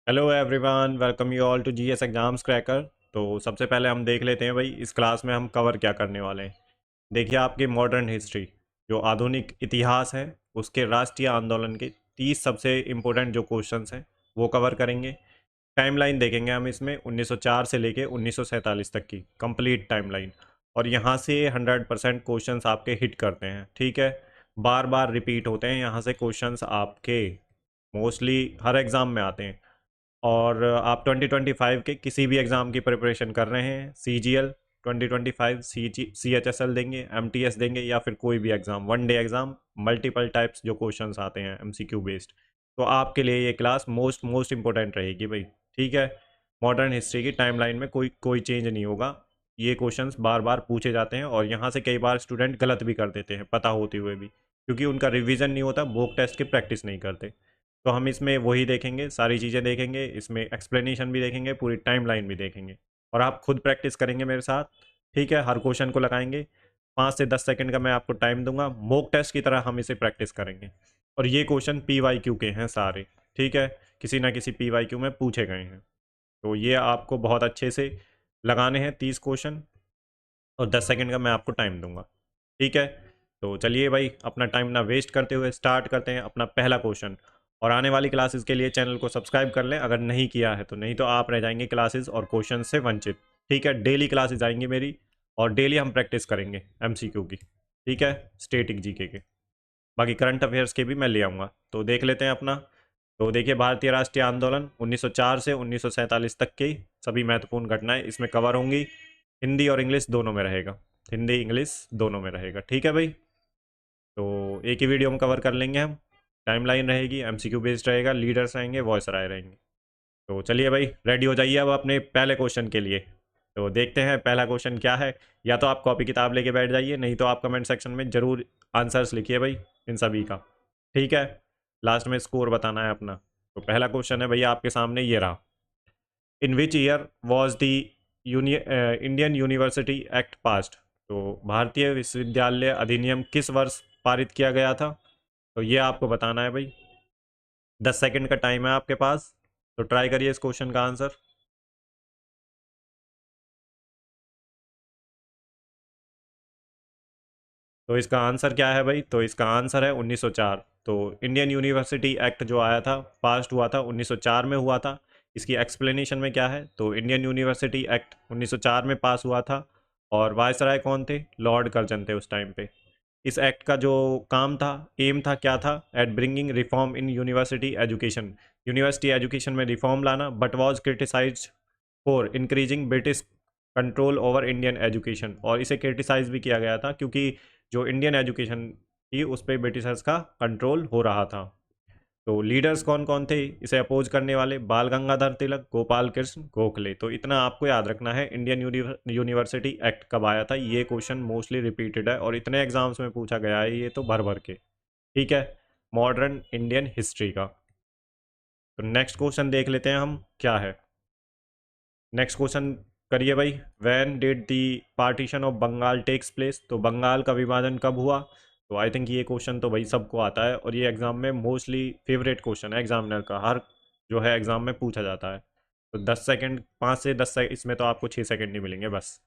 Hello everyone, welcome you all to GS exams cracker. तो सबसे पहले हम देख लेते हैं भाई इस क्लास में हम कवर क्या करने वाले हैं। देखिए, आपकी मॉडर्न हिस्ट्री जो आधुनिक इतिहास है उसके राष्ट्रीय आंदोलन के 30 सबसे इम्पोर्टेंट जो क्वेश्चंस हैं वो कवर करेंगे। टाइमलाइन देखेंगे हम इसमें 1904 से लेके 1947 तक की कंप्लीट टाइमलाइन, और यहाँ से 100% क्वेश्चंस आपके हिट करते हैं। ठीक है, बार बार रिपीट होते हैं यहाँ से क्वेश्चंस आपके, मोस्टली हर एग्ज़ाम में आते हैं। और आप 2025 के किसी भी एग्ज़ाम की प्रिपरेशन कर रहे हैं, CGL 2025, CHSL देंगे, MTS देंगे, या फिर कोई भी exam, one day exam, multiple types जो क्वेश्चंस आते हैं MCQ बेस्ड, तो आपके लिए ये क्लास मोस्ट मोस्ट इंपॉर्टेंट रहेगी भाई। ठीक है, मॉडर्न हिस्ट्री की टाइमलाइन में कोई कोई चेंज नहीं होगा। ये क्वेश्चंस बार बार पूछे जाते हैं और यहाँ से कई बार स्टूडेंट गलत भी कर देते हैं पता होते हुए भी, क्योंकि उनका रिवीजन नहीं होता, मॉक टेस्ट की प्रैक्टिस नहीं करते। तो हम इसमें वही देखेंगे, सारी चीज़ें देखेंगे, इसमें एक्सप्लेनेशन भी देखेंगे, पूरी टाइमलाइन भी देखेंगे, और आप खुद प्रैक्टिस करेंगे मेरे साथ। ठीक है, हर क्वेश्चन को लगाएंगे, 5 से 10 सेकंड का मैं आपको टाइम दूंगा, मॉक टेस्ट की तरह हम इसे प्रैक्टिस करेंगे। और ये क्वेश्चन PYQ के हैं सारे। ठीक है, किसी ना किसी PYQ में पूछे गए हैं, तो ये आपको बहुत अच्छे से लगाने हैं 30 क्वेश्चन, और 10 सेकंड का मैं आपको टाइम दूंगा। ठीक है, तो चलिए भाई अपना टाइम ना वेस्ट करते हुए स्टार्ट करते हैं अपना पहला क्वेश्चन। और आने वाली क्लासेस के लिए चैनल को सब्सक्राइब कर लें अगर नहीं किया है तो, नहीं तो आप रह जाएंगे क्लासेस और क्वेश्चन से वंचित। ठीक है, डेली क्लासेस आएंगी मेरी, और डेली हम प्रैक्टिस करेंगे MCQ की। ठीक है, स्टेटिक जीके के, बाकी करंट अफेयर्स के भी मैं ले आऊँगा। तो देख लेते हैं अपना। तो देखिए, भारतीय राष्ट्रीय आंदोलन 1904 से 1947 तक की सभी महत्वपूर्ण घटनाएं इसमें कवर होंगी। हिंदी और इंग्लिश दोनों में रहेगा, हिंदी इंग्लिश दोनों में रहेगा। ठीक है भाई, तो एक ही वीडियो में कवर कर लेंगे हम। टाइमलाइन रहेगी, MCQ बेस्ड रहेगा, लीडर्स रहेंगे, वॉइस राय रहेंगे। तो चलिए भाई, रेडी हो जाइए अब अपने पहले क्वेश्चन के लिए। तो देखते हैं पहला क्वेश्चन क्या है। या तो आप कॉपी किताब लेके बैठ जाइए, नहीं तो आप कमेंट सेक्शन में ज़रूर आंसर्स लिखिए भाई इन सभी का। ठीक है, लास्ट में स्कोर बताना है अपना। तो पहला क्वेश्चन है भैया आपके सामने ये रहा। In which year was the Indian university act passed. तो भारतीय विश्वविद्यालय अधिनियम किस वर्ष पारित किया गया था, तो ये आपको बताना है भाई। 10 सेकंड का टाइम है आपके पास, तो ट्राई करिए इस क्वेश्चन का आंसर। तो इसका आंसर क्या है भाई, तो इसका आंसर है 1904। तो इंडियन यूनिवर्सिटी एक्ट जो आया था, पास्ड हुआ था 1904 में हुआ था। इसकी एक्सप्लेनेशन में क्या है, तो इंडियन यूनिवर्सिटी एक्ट 1904 में पास हुआ था, और वायसराय कौन थे, लॉर्ड कर्जन थे उस टाइम पे। इस एक्ट का जो काम था, एम था, क्या था, at bringing reform in university education, university education में रिफॉर्म लाना, but was criticise for increasing British control over Indian education. और इसे क्रिटिसाइज भी किया गया था क्योंकि जो इंडियन एजुकेशन थी उस पर ब्रिटिशर्स का कंट्रोल हो रहा था। तो लीडर्स कौन कौन थे इसे अपोज करने वाले, बाल गंगाधर तिलक, गोपाल कृष्ण गोखले। तो इतना आपको याद रखना है। इंडियन यूनिवर्सिटी एक्ट कब आया था, ये क्वेश्चन मोस्टली रिपीटेड है और इतने एग्जाम्स में पूछा गया है ये तो भर भर के। ठीक है, मॉडर्न इंडियन हिस्ट्री का। तो नेक्स्ट क्वेश्चन देख लेते हैं हम क्या है। नेक्स्ट क्वेश्चन करिए भाई। When did the partition of Bengal takes place. तो बंगाल का विभाजन कब हुआ। तो आई थिंक ये क्वेश्चन तो भाई सबको आता है, और ये एग्जाम में मोस्टली फेवरेट क्वेश्चन है एग्जामिनर का, हर जो है एग्जाम में पूछा जाता है। तो 10 सेकंड, 5 से 10 सेकंड, इसमें तो आपको 6 सेकंड नहीं मिलेंगे बस।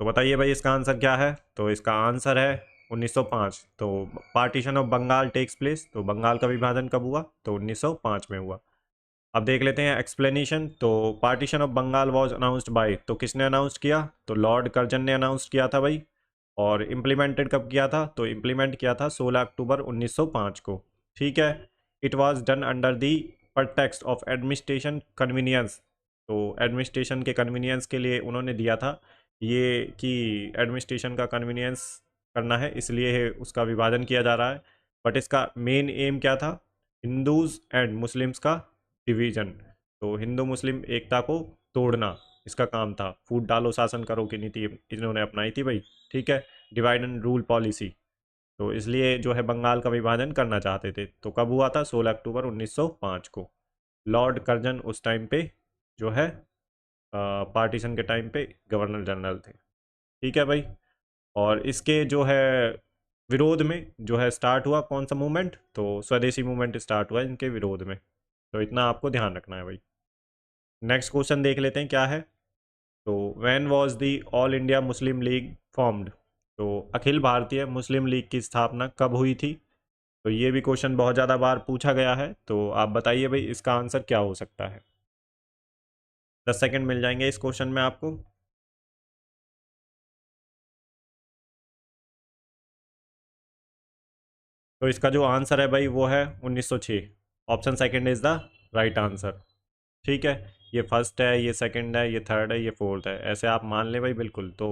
तो बताइए भाई इसका आंसर क्या है। तो इसका आंसर है 1905। तो partition of Bengal takes place, तो बंगाल का विभाजन कब हुआ, तो 1905 में हुआ। अब देख लेते हैं एक्सप्लेनेशन। तो partition of Bengal was announced by, तो किसने अनाउंस किया, तो लॉर्ड कर्जन ने अनाउंस किया था भाई। और इम्प्लीमेंटेड कब किया था, तो इम्प्लीमेंट किया था 16 अक्टूबर 1905 को। ठीक है, it was done under the pretext of administration convenience. तो एडमिनिस्ट्रेशन के कन्वीनियंस के लिए उन्होंने दिया था ये, कि एडमिनिस्ट्रेशन का कन्वीनियंस करना है, इसलिए उसका विभाजन किया जा रहा है। बट इसका मेन एम क्या था, हिंदूज एंड मुस्लिम्स का डिवीजन। तो हिंदू मुस्लिम एकता को तोड़ना इसका काम था। फूट डालो शासन करो की नीति इन्होंने अपनाई थी भाई। ठीक है, डिवाइड एंड रूल पॉलिसी। तो इसलिए जो है बंगाल का विभाजन करना चाहते थे। तो कब हुआ था, 16 अक्टूबर 1905 को। लॉर्ड कर्जन उस टाइम पे जो है पार्टीशन के टाइम पे गवर्नर जनरल थे। ठीक है भाई, और इसके जो है विरोध में जो है स्टार्ट हुआ कौन सा मूवमेंट, तो स्वदेशी मूवमेंट स्टार्ट हुआ इनके विरोध में। तो इतना आपको ध्यान रखना है भाई। नेक्स्ट क्वेश्चन देख लेते हैं क्या है। तो when was the all India Muslim league formed? तो अखिल भारतीय मुस्लिम लीग की स्थापना कब हुई थी? तो ये भी क्वेश्चन बहुत ज़्यादा बार पूछा गया है, तो आप बताइए भाई इसका आंसर क्या हो सकता है। 10 सेकंड मिल जाएंगे इस क्वेश्चन में आपको। तो इसका जो आंसर है भाई वो है 1906। Option second is the right answer. ठीक है, ये फर्स्ट है, ये सेकंड है, ये थर्ड है, ये फोर्थ है, ऐसे आप मान लें भाई बिल्कुल। तो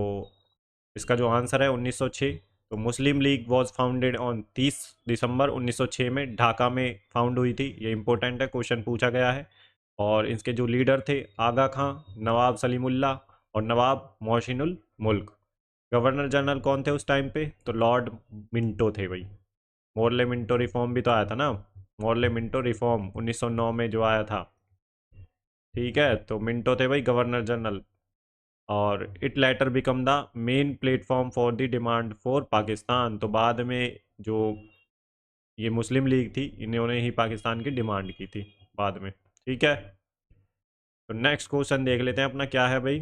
इसका जो आंसर है 1906। तो मुस्लिम लीग वाज फाउंडेड ऑन 30 दिसंबर 1906 में ढाका में फाउंड हुई थी। ये इंपॉर्टेंट है, क्वेश्चन पूछा गया है। और इसके जो लीडर थे आगा खां, नवाब सलीमुल्ला और नवाब मोहसिनुल मुल्क। गवर्नर जनरल कौन थे उस टाइम पे? तो लॉर्ड मिंटो थे भाई। मोरले मिंटो रिफॉर्म भी तो आया था ना, मोरले मिंटो रिफॉर्म 1909 में जो आया था। ठीक है, तो मिंटो थे भाई गवर्नर जनरल। और it later become the main platform for the demand for Pakistan. तो बाद में जो ये मुस्लिम लीग थी, इन्होंने ही पाकिस्तान की डिमांड की थी बाद में। ठीक है, तो नेक्स्ट क्वेश्चन देख लेते हैं अपना क्या है भाई।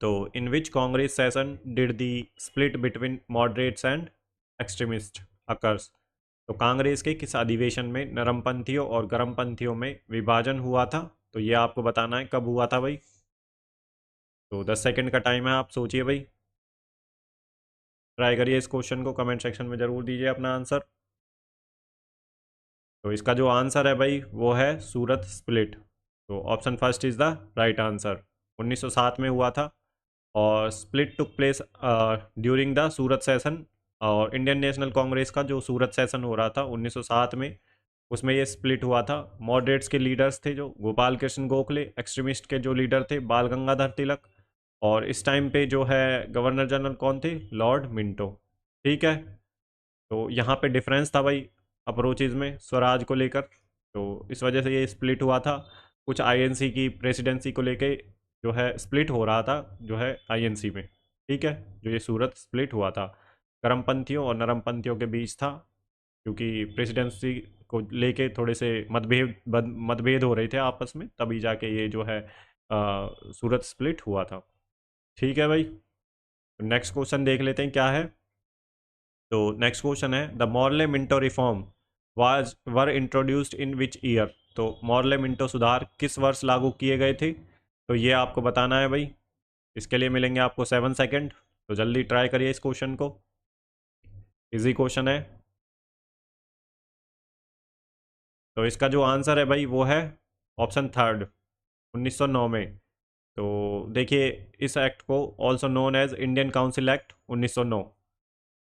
तो in which Congress session did the split between moderates and extremist occurs? तो कांग्रेस के किस अधिवेशन में नरमपंथियों और गरमपंथियों में विभाजन हुआ था? तो ये आपको बताना है कब हुआ था भाई। तो 10 सेकंड का टाइम है, आप सोचिए भाई। ट्राई करिए इस क्वेश्चन को, कमेंट सेक्शन में ज़रूर दीजिए अपना आंसर। तो इसका जो आंसर है भाई वो है सूरत स्प्लिट। तो option first is the right answer. 1907 में हुआ था। और split took place during the Surat session. और इंडियन नेशनल कांग्रेस का जो सूरत सेशन हो रहा था 1907 में, उसमें ये स्प्लिट हुआ था। मॉडरेट्स के लीडर्स थे जो गोपाल कृष्ण गोखले, एक्सट्रीमिस्ट के जो लीडर थे बाल गंगाधर तिलक। और इस टाइम पे जो है गवर्नर जनरल कौन थे? Lord Minto. ठीक है, तो यहाँ पे डिफरेंस था भाई अप्रोचेज में स्वराज को लेकर। तो इस वजह से ये स्प्लिट हुआ था। कुछ आईएनसी की प्रेसिडेंसी को लेके जो है स्प्लिट हो रहा था जो है आईएनसी में। ठीक है, जो ये सूरत स्प्लिट हुआ था करमपंथियों और नरमपंथियों के बीच था, क्योंकि प्रेसिडेंसी को लेके थोड़े से मतभेद हो रहे थे आपस में, तभी जाके ये जो है सूरत स्प्लिट हुआ था। ठीक है भाई, नेक्स्ट क्वेश्चन देख लेते हैं क्या है। तो नेक्स्ट क्वेश्चन है the Morley Minto reform was were introduced in which year? तो मॉर्ले मिंटो सुधार किस वर्ष लागू किए गए थे? तो ये आपको बताना है भाई। इसके लिए मिलेंगे आपको 7 सेकंड, तो जल्दी ट्राई करिए इस क्वेश्चन को। इजी क्वेश्चन है। तो इसका जो आंसर है भाई वो है ऑप्शन थर्ड, 1909 में। तो देखिए, इस एक्ट को also known as Indian council act 1909।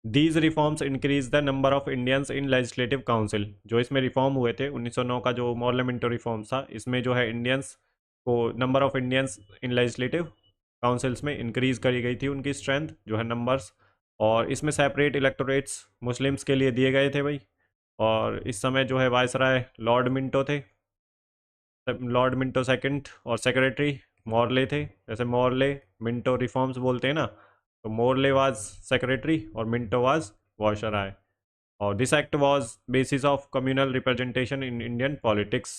These reforms increase the number of Indians in legislative council. जो इसमें रिफॉर्म हुए थे 1909 का जो पार्लियामेंट्री रिफॉर्म्स था, इसमें जो है इंडियंस को, number of Indians in legislative councils में इंक्रीज करी गई थी, उनकी स्ट्रेंथ जो है नंबर्स। और इसमें सेपरेट इलेक्टोरेट्स मुस्लिम्स के लिए दिए गए थे भाई। और इस समय जो है वायसराय लॉर्ड मिंटो थे, लॉर्ड मिंटो सेकंड। और सेक्रेटरी मॉर्ले थे। जैसे मॉर्ले मिंटो रिफॉर्म्स बोलते हैं ना, तो मॉर्ले वाज सेक्रेटरी और मिंटो वाज वायसराय। और this act was basis of communal representation in Indian politics.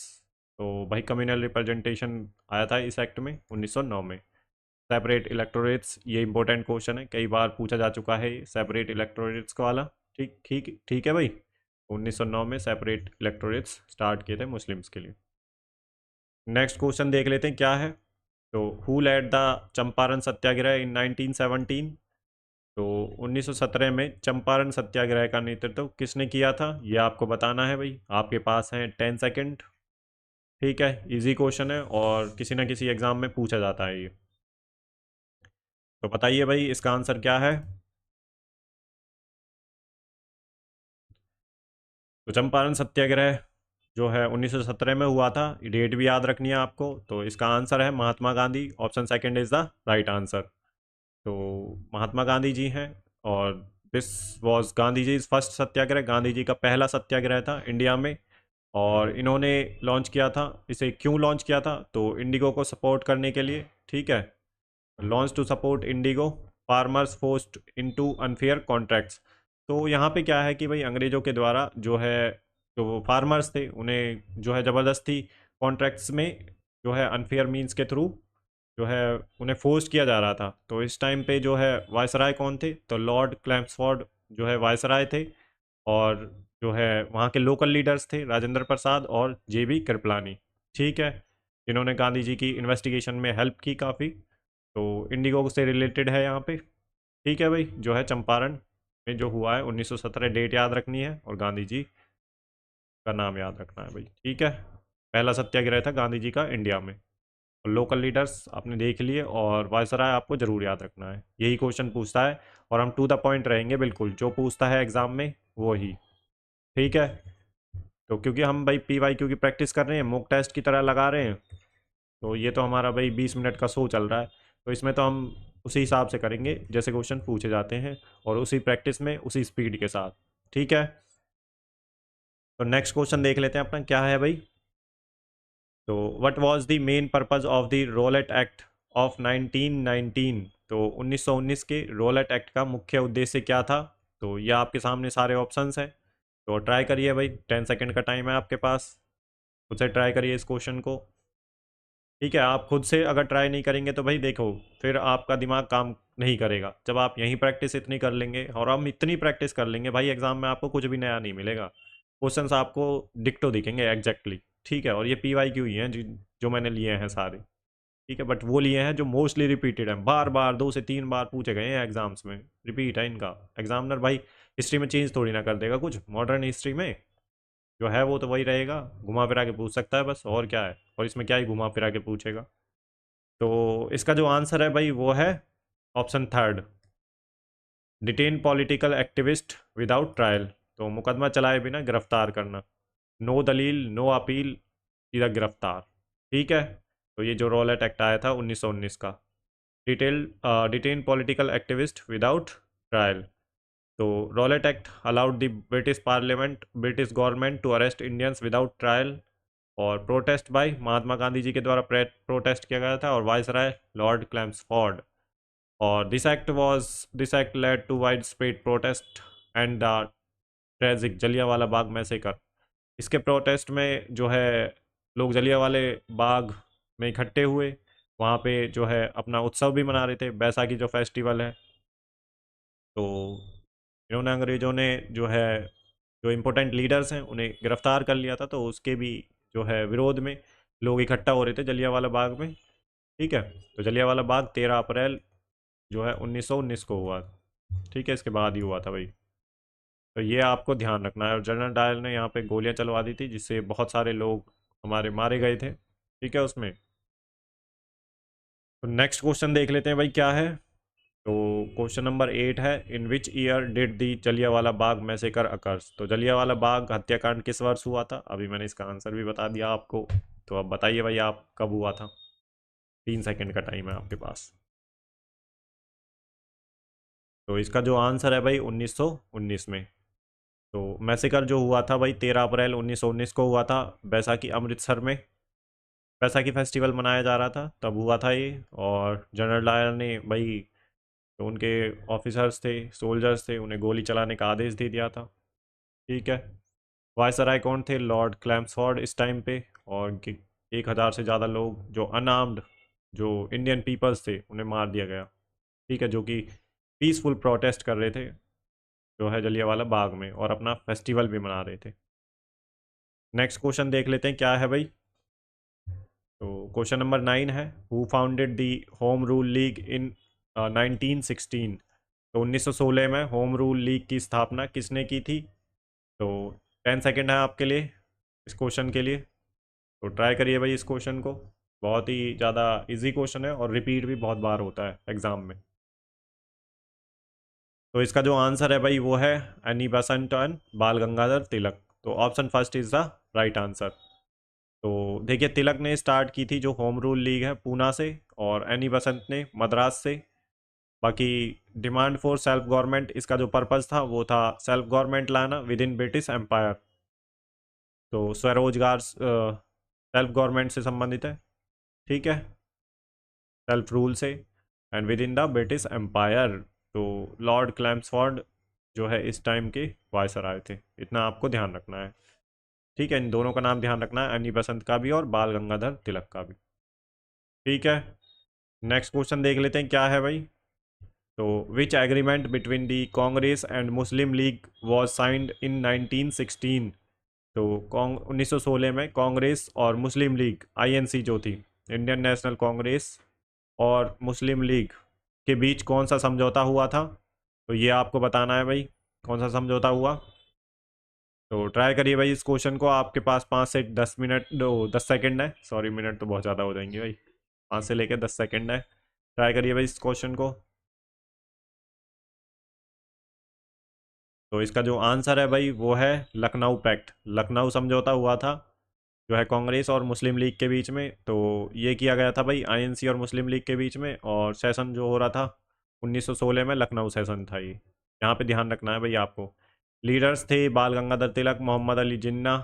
तो भाई कम्युनल रिप्रेजेंटेशन आया था इस एक्ट में 1909 में। सेपरेट इलेक्टोरेट्स, ये इंपॉर्टेंट क्वेश्चन है, कई बार पूछा जा चुका है सेपरेट इलेक्टोरेट्स का वाला। ठीक ठीक ठीक है भाई, 1909 में सेपरेट इलेक्टोरेट्स स्टार्ट किए थे मुस्लिम्स के लिए। नेक्स्ट क्वेश्चन देख लेते हैं क्या है। तो हु लेड द चंपारण सत्याग्रह इन 1917? तो 1917 में चंपारण सत्याग्रह का नेतृत्व किसने किया था? ये आपको बताना है भाई, आपके पास हैं 10 सेकंड। ठीक है, इजी क्वेश्चन है और किसी ना किसी एग्जाम में पूछा जाता है ये। तो बताइए भाई इसका आंसर क्या है। तो चंपारण सत्याग्रह जो है 1917 में हुआ था, डेट भी याद रखनी है आपको। तो इसका आंसर है Mahatma Gandhi. Option second is the right answer. तो महात्मा गांधी जी हैं। और this was Gandhi ji first satyagraha, Gandhi ji का पहला सत्याग्रह था इंडिया में। और इन्होंने लॉन्च किया था, इसे क्यों लॉन्च किया था? तो इंडिगो को सपोर्ट करने के लिए। ठीक है, launch to support indigo farmers forced into unfair contracts. तो यहाँ पे क्या है कि भाई अंग्रेजों के द्वारा जो है जो फार्मर्स थे उन्हें जो है ज़बरदस्ती कॉन्ट्रैक्ट्स में जो है अनफेयर मीन्स के थ्रू जो है उन्हें फोर्स किया जा रहा था। तो इस टाइम पे जो है वायसराय कौन थे, तो लॉर्ड क्लैम्सफोर्ड जो है वायसराय थे। और जो है वहाँ के लोकल लीडर्स थे राजेंद्र प्रसाद और जेबी कृपलानी, ठीक है, जिन्होंने गांधी जी की इन्वेस्टिगेशन में हेल्प की काफ़ी। तो इंडिगो से रिलेटेड है यहाँ पे, ठीक है भाई। जो है चंपारण में जो हुआ है 1917, डेट याद रखनी है और गांधी जी का नाम याद रखना है भाई, ठीक है। पहला सत्याग्रह था गांधी जी का इंडिया में। और लोकल लीडर्स आपने देख लिए और वायसराय आपको जरूर याद रखना है, यही क्वेश्चन पूछता है। और हम टू द पॉइंट रहेंगे बिल्कुल, जो पूछता है एग्जाम में वो ही, ठीक है। तो क्योंकि हम भाई PYQ की प्रैक्टिस कर रहे हैं, मॉक टेस्ट की तरह लगा रहे हैं, तो ये तो हमारा भाई 20 मिनट का शो चल रहा है। तो इसमें तो हम उसी हिसाब से करेंगे जैसे क्वेश्चन पूछे जाते हैं, और उसी प्रैक्टिस में उसी स्पीड के साथ, ठीक है। तो नेक्स्ट क्वेश्चन देख लेते हैं अपना क्या है भाई। तो what was the main purpose of the Rowlatt act of 1919। तो 1919 के रोलेट एक्ट का मुख्य उद्देश्य क्या था। तो ये आपके सामने सारे ऑप्शंस हैं, तो ट्राई करिए भाई, 10 सेकंड का टाइम है आपके पास, खुद से ट्राई करिए इस क्वेश्चन को, ठीक है। आप खुद से अगर ट्राई नहीं करेंगे तो भाई देखो, फिर आपका दिमाग काम नहीं करेगा। जब आप यहीं प्रैक्टिस इतनी कर लेंगे और हम इतनी प्रैक्टिस कर लेंगे भाई, एग्जाम में आपको कुछ भी नया नहीं मिलेगा, क्वेश्चंस आपको डिक्टो दिखेंगे एग्जैक्टली, ठीक है। और ये PYQ ही हैं जो मैंने लिए हैं सारे, ठीक है। बट वो लिए हैं जो मोस्टली रिपीटेड हैं, बार बार 2 से 3 बार पूछे गए हैं एग्जाम्स में, रिपीट है इनका। एग्जामिनर भाई हिस्ट्री में चेंज थोड़ी ना कर देगा कुछ, मॉडर्न हिस्ट्री में जो है वो तो वही रहेगा, घुमा फिरा के पूछ सकता है बस, और क्या है। और इसमें क्या ही घुमा फिरा के पूछेगा। तो इसका जो आंसर है भाई वो है option third, detain political activist without trial. तो मुकदमा चलाए बिना गिरफ्तार करना, नो दलील नो अपील, सीधा गिरफ्तार, ठीक है। तो ये जो रॉलेट एक्ट आया था 1919 का, detail detain political activist without trial. तो Rowlatt act allowed the British government to arrest Indians without trial, और प्रोटेस्ट बाय महात्मा गांधी जी के द्वारा प्रोटेस्ट किया गया था, और वायसराय लॉर्ड क्लैम्सफोर्ड। और this act led to wide spread protest and the tragic Jallianwala Bagh massacre. इसके प्रोटेस्ट में जो है लोग जलियांवाले बाग में इकट्ठे हुए, वहाँ पे जो है अपना उत्सव भी मना रहे थे, बैसाखी जो फेस्टिवल है। तो इन्होंने अंग्रेज़ों ने जो है जो इम्पोर्टेंट लीडर्स हैं उन्हें गिरफ्तार कर लिया था, तो उसके भी जो है विरोध में लोग इकट्ठा हो रहे थे जलियांवाला बाग में, ठीक है। तो जलियांवाला बाग 13 अप्रैल जो है 1919 को हुआ, ठीक है, इसके बाद ही हुआ था भाई। तो ये आपको ध्यान रखना है। और जनरल डायर ने यहाँ पे गोलियां चलवा दी थी, जिससे बहुत सारे लोग हमारे मारे गए थे, ठीक है उसमें। तो नेक्स्ट क्वेश्चन देख लेते हैं भाई क्या है। तो क्वेश्चन नंबर 8 है, in which year did the Jallianwala Bagh massacre occurs. तो जलियांवाला बाग हत्याकांड किस वर्ष हुआ था, अभी मैंने इसका आंसर भी बता दिया आपको। तो अब बताइए भाई आप कब हुआ था, 3 सेकंड का टाइम है आपके पास। तो इसका जो आंसर है भाई 1919 में। तो मैसेकर जो हुआ था भाई 13 अप्रैल 1919 को हुआ था, बैसाखी अमृतसर में बैसाखी फेस्टिवल मनाया जा रहा था तब हुआ था ये। और जनरल डायर ने भाई जो उनके ऑफिसर्स थे, सोल्जर्स थे, उन्हें गोली चलाने का आदेश दे दिया था, ठीक है। वायसराय कौन थे, लॉर्ड क्लैम्सफोर्ड इस टाइम पे। और 1,000 से ज़्यादा लोग जो अनआर्म्ड जो इंडियन पीपल्स थे उन्हें मार दिया गया, ठीक है, जो कि पीसफुल प्रोटेस्ट कर रहे थे जो है जलियांवाला बाग में, और अपना फेस्टिवल भी मना रहे थे। नेक्स्ट क्वेश्चन देख लेते हैं क्या है भाई। तो क्वेश्चन नंबर 9 है, who founded the Home Rule League in 1916। तो 1916 में होम रूल लीग की स्थापना किसने की थी। तो 10 सेकेंड है आपके लिए इस क्वेश्चन के लिए, तो ट्राई करिए भाई इस क्वेश्चन को, बहुत ही ज़्यादा इजी क्वेश्चन है और रिपीट भी बहुत बार होता है एग्जाम में। तो इसका जो आंसर है भाई वो है एनी बेसेंट एंड बाल गंगाधर तिलक। तो option first is the right answer. तो देखिए, तिलक ने स्टार्ट की थी जो होम रूल लीग है पूना से, और एनी बसंत ने मद्रास से। बाकी डिमांड फॉर सेल्फ गवर्नमेंट, इसका जो पर्पस था वो था सेल्फ गवर्नमेंट लाना विद इन ब्रिटिश एम्पायर। तो स्वरोजगार सेल्फ गवर्नमेंट से संबंधित है, ठीक है, सेल्फ रूल से, and within the British empire. तो लॉर्ड क्लैम्सफोर्ड जो है इस टाइम के वायसराय थे, इतना आपको ध्यान रखना है। ठीक है, इन दोनों का नाम ध्यान रखना है, अनी बसंत का भी और बाल गंगाधर तिलक का भी। ठीक है, नेक्स्ट क्वेश्चन देख लेते हैं क्या है भाई। तो which agreement between the Congress and Muslim League was signed in 1916। तो 1916 में कांग्रेस और मुस्लिम लीग आईएनसी जो थी, इंडियन नेशनल कांग्रेस और मुस्लिम लीग के बीच कौन सा समझौता हुआ था। तो ये आपको बताना है भाई, कौन सा समझौता हुआ। तो ट्राई करिए भाई इस क्वेश्चन को, आपके पास 5 से 10 मिनट, 10 सेकंड है, सॉरी मिनट तो बहुत ज़्यादा हो जाएंगे भाई, 5 से लेकर 10 सेकंड है। ट्राई करिए भाई इस क्वेश्चन को। तो इसका जो आंसर है भाई वो है लखनऊ पैक्ट। लखनऊ समझौता हुआ था जो है कांग्रेस और मुस्लिम लीग के बीच में। तो ये किया गया था भाई आईएनसी और मुस्लिम लीग के बीच में, और सेशन जो हो रहा था 1916 में लखनऊ सेशन था ये। यहाँ पे ध्यान रखना है भाई आपको। लीडर्स थे Bal Gangadhar Tilak, Mohammad Ali Jinnah.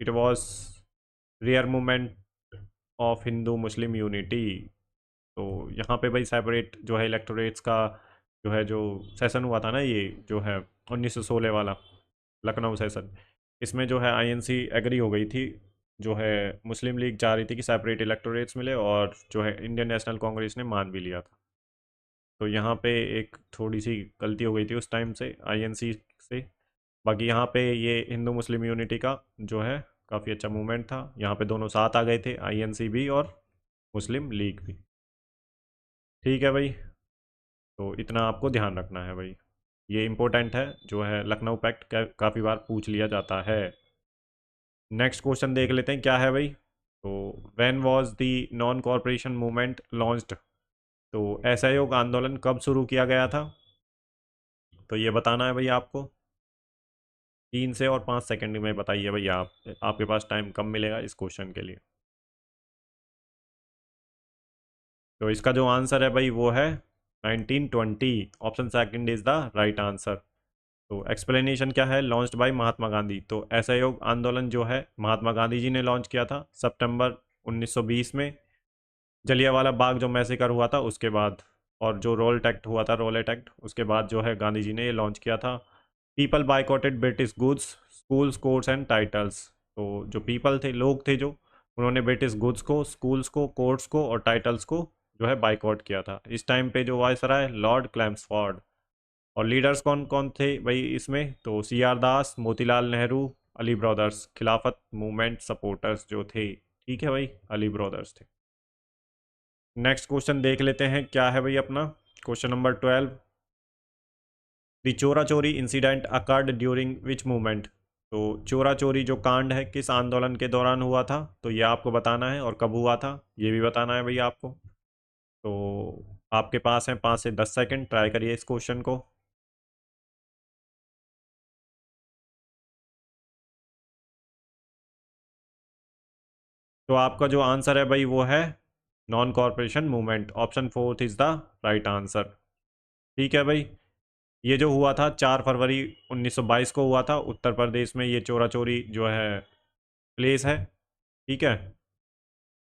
It was rear movement of Hindu Muslim unity. तो यहाँ पे भाई सेपरेट जो है इलेक्टोरेट्स का जो है जो सेशन हुआ था ना, ये जो है 1916 वाला लखनऊ सेशन, इसमें जो है आईएनसी एग्री हो गई थी, जो है मुस्लिम लीग चाह रही थी कि सेपरेट इलेक्टोरेट्स मिले, और जो है इंडियन नेशनल कांग्रेस ने मान भी लिया था। तो यहाँ पे एक थोड़ी सी गलती हो गई थी उस टाइम से आईएनसी से। बाकी यहाँ पे ये हिंदू मुस्लिम यूनिटी का जो है काफ़ी अच्छा मूवमेंट था, यहाँ पे दोनों साथ आ गए थे, आईएनसी भी और मुस्लिम लीग भी। ठीक है भाई, तो इतना आपको ध्यान रखना है भाई, ये इम्पोर्टेंट है, जो है लखनऊ पैक्ट काफ़ी बार पूछ लिया जाता है। नेक्स्ट क्वेश्चन देख लेते हैं क्या है भाई। तो when was the non corporation movement launched. तो असहयोग आंदोलन कब शुरू किया गया था। तो ये बताना है भाई आपको, 3 से और 5 सेकंड में बताइए भाई आप, आपके पास टाइम कम मिलेगा इस क्वेश्चन के लिए। तो इसका जो आंसर है भाई वो है 1920। Option second is the right answer. तो एक्सप्लेनेशन क्या है, लॉन्च्ड बाय महात्मा गांधी। तो असहयोग आंदोलन जो है महात्मा गांधी जी ने लॉन्च किया था सितंबर 1920 में, जलियांवाला बाग जो मैसेकर हुआ था उसके बाद, और जो रोल एक्ट हुआ था, रोल एक्ट, उसके बाद जो है गांधी जी ने ये लॉन्च किया था। People boycotted British goods, schools, courts and titles. तो जो पीपल थे, लोग थे जो, उन्होंने ब्रिटिश गुड्स को, स्कूल्स को, कोर्ट्स को और टाइटल्स को जो है बाइकआउट किया था। इस टाइम पे जो वायसराय लॉर्ड क्लैम्सफोर्ड। और लीडर्स कौन कौन थे भाई इसमें, तो सी आर दास, मोतीलाल नेहरू, अली ब्रदर्स, खिलाफत मूवमेंट सपोर्टर्स जो थे। ठीक है भाई, अली ब्रदर्स थे। नेक्स्ट क्वेश्चन देख लेते हैं क्या है भाई अपना, क्वेश्चन नंबर 12। द चोरा चोरी incident occurred during which movement. तो चोरा चोरी जो कांड है किस आंदोलन के दौरान हुआ था। तो ये आपको बताना है, और कब हुआ था ये भी बताना है भाई आपको। तो आपके पास है 5 से 10 सेकंड, ट्राई करिए इस क्वेश्चन को। तो आपका जो आंसर है भाई वो है non corporation movement. Option fourth is the right answer. ठीक है भाई, ये जो हुआ था 4 फरवरी 1922 को हुआ था, उत्तर प्रदेश में ये चोरा चोरी जो है प्लेस है। ठीक है,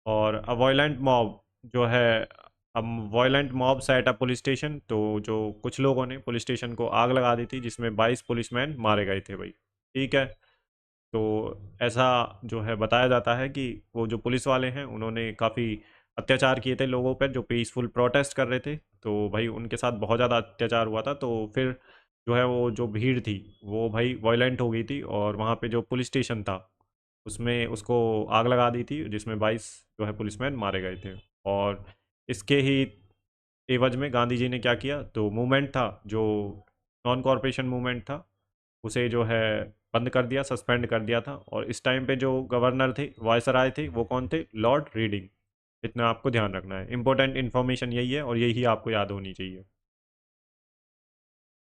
और अ वायलेंट मॉब जो है, अब violent mob set up police station. तो जो कुछ लोगों ने पुलिस स्टेशन को आग लगा दी थी, जिसमें 22 पुलिसमैन मारे गए थे भाई। ठीक है, तो ऐसा जो है बताया जाता है कि वो जो पुलिस वाले हैं उन्होंने काफ़ी अत्याचार किए थे लोगों पर जो पीसफुल प्रोटेस्ट कर रहे थे। तो भाई उनके साथ बहुत ज़्यादा अत्याचार हुआ था, तो फिर जो है वो जो भीड़ थी वो भाई वायलेंट हो गई थी, और वहाँ पे जो पुलिस स्टेशन था उसमें उसको आग लगा दी थी, जिसमें 22 जो है पुलिसमैन मारे गए थे। और इसके ही एवज में गांधी जी ने क्या किया, तो मूवमेंट था जो नॉन कॉरपोरेशन मूवमेंट था, उसे जो है बंद कर दिया, सस्पेंड कर दिया था। और इस टाइम पे जो गवर्नर थे, वायसराय थे, वो कौन थे, लॉर्ड रीडिंग। इतना आपको ध्यान रखना है, इंपॉर्टेंट इन्फॉर्मेशन यही है और यही आपको याद होनी चाहिए।